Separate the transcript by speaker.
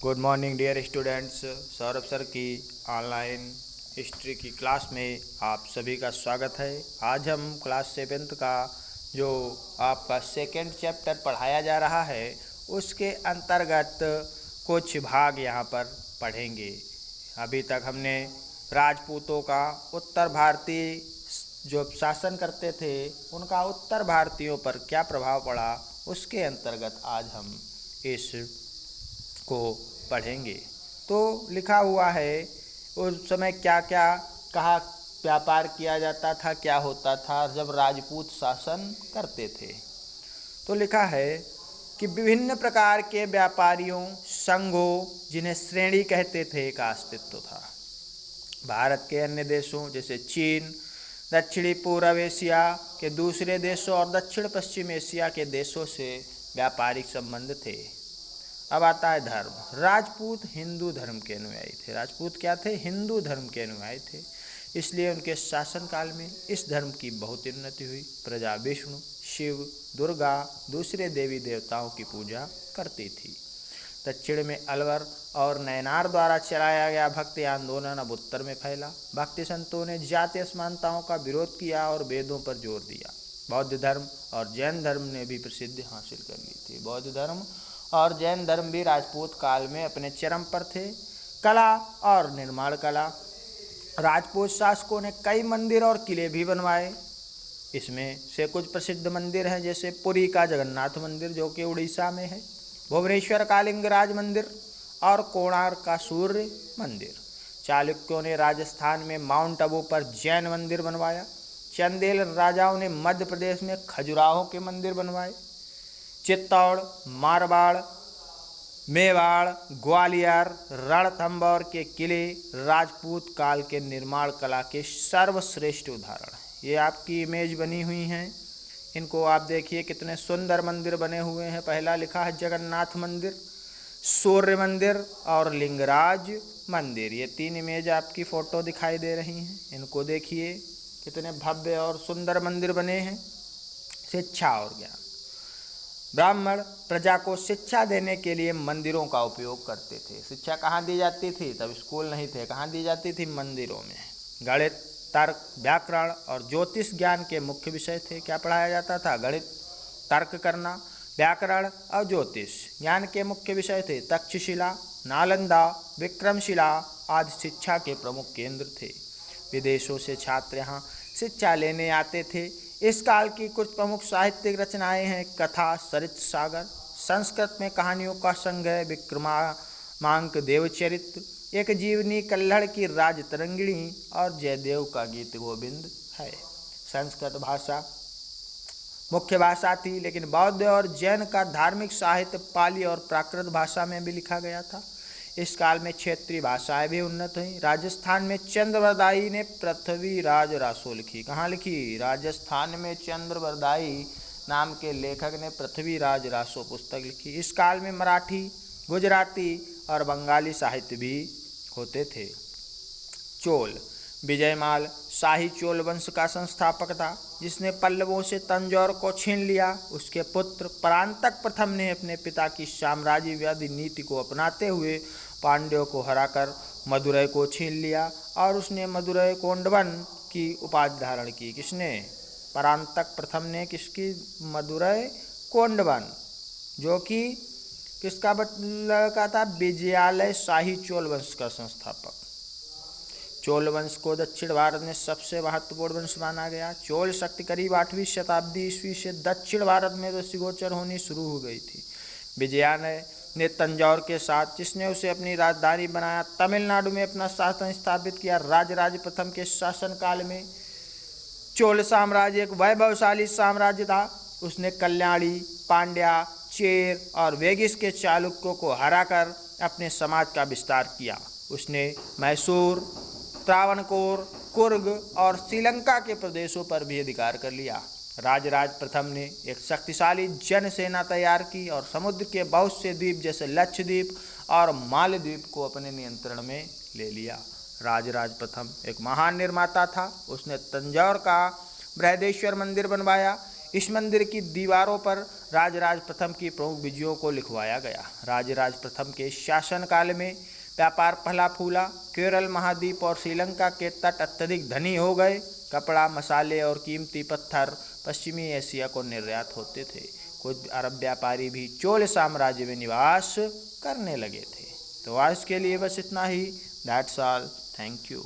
Speaker 1: Good morning dear students. Saurabh sir की online history की class में आप सभी का स्वागत है। आज हम क्लास 7th का जो आपका सेकेंड चैप्टर पढ़ाया जा रहा है उसके अंतर्गत कुछ भाग यहाँ पर पढ़ेंगे। अभी तक हमने राजपूतों का उत्तर भारतीय जो शासन करते थे उनका उत्तर भारतीयों पर क्या प्रभाव पड़ा उसके अंतर्गत आज हम इस को पढ़ेंगे। तो लिखा हुआ है उस समय क्या क्या कहाँ व्यापार किया जाता था, क्या होता था जब राजपूत शासन करते थे। तो लिखा है कि विभिन्न प्रकार के व्यापारियों संघों जिन्हें श्रेणी कहते थे का अस्तित्व था। भारत के अन्य देशों जैसे चीन, दक्षिणी पूर्व एशिया के दूसरे देशों और दक्षिण पश्चिम एशिया के देशों से व्यापारिक संबंध थे। अब आता है धर्म। राजपूत हिंदू धर्म के अनुयायी थे। राजपूत क्या थे? हिंदू धर्म के अनुयायी थे। इसलिए उनके शासनकाल में इस धर्म की बहुत उन्नति हुई। प्रजा विष्णु, शिव, दुर्गा, दूसरे देवी देवताओं की पूजा करती थी। दक्षिण में अलवर और नयनार द्वारा चलाया गया भक्ति आंदोलन अब उत्तर में फैला। भक्ति संतों ने जाति असमानताओं का विरोध किया और वेदों पर जोर दिया। बौद्ध धर्म और जैन धर्म ने भी प्रसिद्धि हासिल कर ली थी। बौद्ध धर्म और जैन धर्म भी राजपूत काल में अपने चरम पर थे। कला और निर्माण कला। राजपूत शासकों ने कई मंदिर और किले भी बनवाए। इसमें से कुछ प्रसिद्ध मंदिर हैं जैसे पुरी का जगन्नाथ मंदिर जो कि उड़ीसा में है, भुवनेश्वर का लिंगराज मंदिर और कोणार्क का सूर्य मंदिर। चालुक्यों ने राजस्थान में माउंट आबू पर जैन मंदिर बनवाया। चंदेल राजाओं ने मध्य प्रदेश में खजुराहो के मंदिर बनवाए। चित्तौड़, मारवाड़, मेवाड़, ग्वालियर, रणथंभौर के किले राजपूत काल के निर्माण कला के सर्वश्रेष्ठ उदाहरण हैं। ये आपकी इमेज बनी हुई हैं, इनको आप देखिए कितने सुंदर मंदिर बने हुए हैं। पहला लिखा है जगन्नाथ मंदिर, सूर्य मंदिर और लिंगराज मंदिर। ये तीन इमेज आपकी फ़ोटो दिखाई दे रही हैं, इनको देखिए कितने भव्य और सुंदर मंदिर बने हैं। शिक्षा और ज्ञान। ब्राह्मण प्रजा को शिक्षा देने के लिए मंदिरों का उपयोग करते थे। शिक्षा कहाँ दी जाती थी? तब स्कूल नहीं थे, कहाँ दी जाती थी? मंदिरों में। गणित, तर्क, व्याकरण और ज्योतिष ज्ञान के मुख्य विषय थे। क्या पढ़ाया जाता था? गणित, तर्क करना, व्याकरण और ज्योतिष ज्ञान के मुख्य विषय थे। तक्षशिला, नालंदा, विक्रमशिला आदि शिक्षा के प्रमुख केंद्र थे। विदेशों से छात्र यहाँ शिक्षा लेने आते थे। इस काल की कुछ प्रमुख साहित्यिक रचनाएं हैं कथा, सरित सागर, संस्कृत में कहानियों का संग्रह विक्रमांक देवचरित्र, एक जीवनी कल्हड़ की राज तरंगिणी और जयदेव का गीत गोविंद है। संस्कृत भाषा मुख्य भाषा थी, लेकिन बौद्ध और जैन का धार्मिक साहित्य पाली और प्राकृत भाषा में भी लिखा गया था। इस काल में क्षेत्रीय भाषाएं भी उन्नत हुई। राजस्थान में चंद्रवरदाई ने पृथ्वीराज रासो लिखी। कहाँ लिखी? राजस्थान में चंद्रवरदाई नाम के लेखक ने पृथ्वीराज रासो पुस्तक लिखी। इस काल में मराठी, गुजराती और बंगाली साहित्य भी होते थे। चोल विजयमाल शाही चोल वंश का संस्थापक था, जिसने पल्लवों से तंजौर को छीन लिया। उसके पुत्र परांतक प्रथम ने अपने पिता की साम्राज्यवादी नीति को अपनाते हुए पांड्यों को हराकर मदुरै को छीन लिया और उसने मदुरै कोंडवन की उपाधि धारण की। किसने? परांतक प्रथम ने किसकी? मदुरै कोंडवन, जो कि किसका लड़का था? विजयालय शाही चोल वंश का संस्थापक। चोल वंश को दक्षिण भारत में सबसे महत्वपूर्ण वंश माना गया। चोल शक्ति करीब 8वीं शताब्दी ईस्वी से दक्षिण भारत में दृष्टिगोचर होनी शुरू हो गई थी। विजयालय ने तंजौर के साथ, जिसने उसे अपनी राजधानी बनाया, तमिलनाडु में अपना शासन स्थापित किया। राजराज प्रथम के शासनकाल में चोल साम्राज्य एक वैभवशाली साम्राज्य था। उसने कल्याणी, पांड्या, चेर और वेगिस के चालुक्यों को हराकर अपने समाज का विस्तार किया। उसने मैसूर, त्रावणकोर, कुर्ग और श्रीलंका के प्रदेशों पर भी अधिकार कर लिया। राजराज प्रथम ने एक शक्तिशाली जन सेना तैयार की और समुद्र के बहुत से द्वीप जैसे लक्षद्वीप और मालद्वीप को अपने नियंत्रण में ले लिया। राजराज प्रथम एक महान निर्माता था। उसने तंजौर का बृहदेश्वर मंदिर बनवाया। इस मंदिर की दीवारों पर राजराज प्रथम की प्रमुख विजयों को लिखवाया गया। राजराज प्रथम के शासनकाल में व्यापार फला फूला, केरल महाद्वीप और श्रीलंका के तट अत्यधिक धनी हो गए। कपड़ा, मसाले और कीमती पत्थर पश्चिमी एशिया को निर्यात होते थे। कुछ अरब व्यापारी भी चोल साम्राज्य में निवास करने लगे थे। तो आज के लिए बस इतना ही। That's all. Thank you.